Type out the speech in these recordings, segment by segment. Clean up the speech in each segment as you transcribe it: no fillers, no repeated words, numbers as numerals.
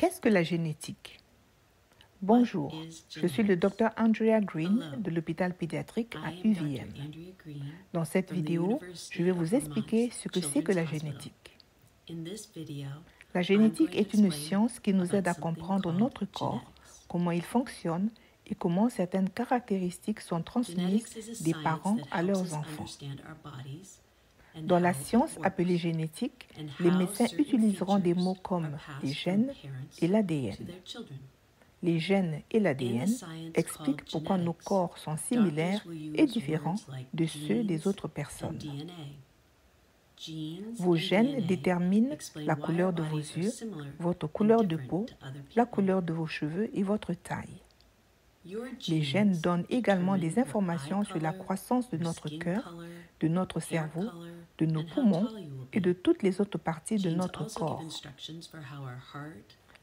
Qu'est-ce que la génétique? Bonjour, je suis le Dr Andrea Green de l'hôpital pédiatrique à UVM. Dans cette vidéo, je vais vous expliquer ce que c'est que la génétique. La génétique est une science qui nous aide à comprendre notre corps, comment il fonctionne et comment certaines caractéristiques sont transmises des parents à leurs enfants. Dans la science appelée génétique, les médecins utiliseront des mots comme les gènes et l'ADN. Les gènes et l'ADN expliquent pourquoi nos corps sont similaires et différents de ceux des autres personnes. Vos gènes déterminent la couleur de vos yeux, votre couleur de peau, la couleur de vos cheveux et votre taille. Les gènes donnent également des informations sur la croissance de notre cœur, de notre cerveau, de nos poumons et de toutes les autres parties de notre corps.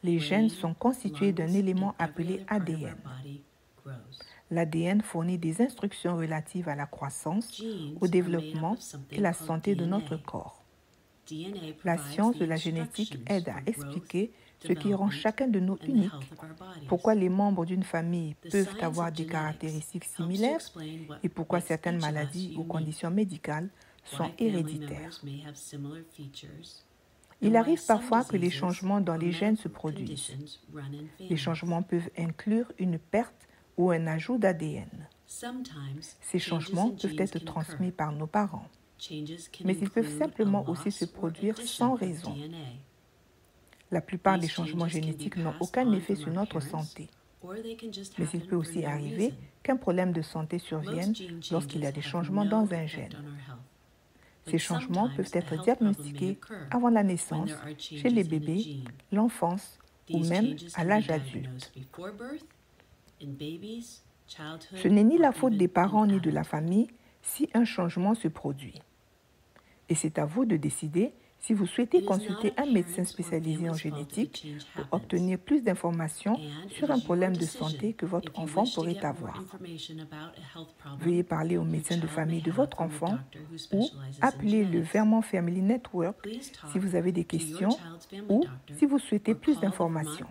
Les gènes sont constitués d'un élément appelé ADN. L'ADN fournit des instructions relatives à la croissance, au développement et la santé de notre corps. La science de la génétique aide à expliquer ce qui rend chacun de nous unique, pourquoi les membres d'une famille peuvent avoir des caractéristiques similaires et pourquoi certaines maladies ou conditions médicales sont héréditaires. Il arrive parfois que les changements dans les gènes se produisent. Les changements peuvent inclure une perte ou un ajout d'ADN. Ces changements peuvent être transmis par nos parents, mais ils peuvent simplement aussi se produire sans raison. La plupart des changements génétiques n'ont aucun effet sur notre santé. Mais il peut aussi arriver qu'un problème de santé survienne lorsqu'il y a des changements dans un gène. Ces changements peuvent être diagnostiqués avant la naissance, chez les bébés, l'enfance ou même à l'âge adulte. Ce n'est ni la faute des parents ni de la famille si un changement se produit. Et c'est à vous de décider si vous souhaitez consulter un médecin spécialisé en génétique pour obtenir plus d'informations sur un problème de santé que votre enfant pourrait avoir. Veuillez parler au médecin de famille de votre enfant ou appelez le Vermont Family Network si vous avez des questions ou si vous souhaitez plus d'informations.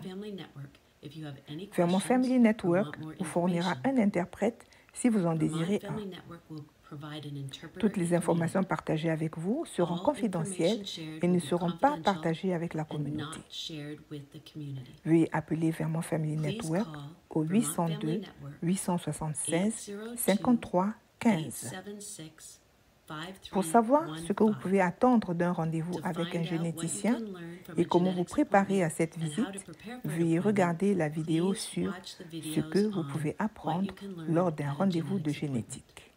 Vermont Family Network vous fournira un interprète si vous en désirez un. Toutes les informations partagées avec vous seront confidentielles et ne seront pas partagées avec la communauté. Veuillez appeler Vermont Family Network au 802 876 53 15. Pour savoir ce que vous pouvez attendre d'un rendez-vous avec un généticien et comment vous préparer à cette visite, veuillez regarder la vidéo sur ce que vous pouvez apprendre lors d'un rendez-vous de génétique.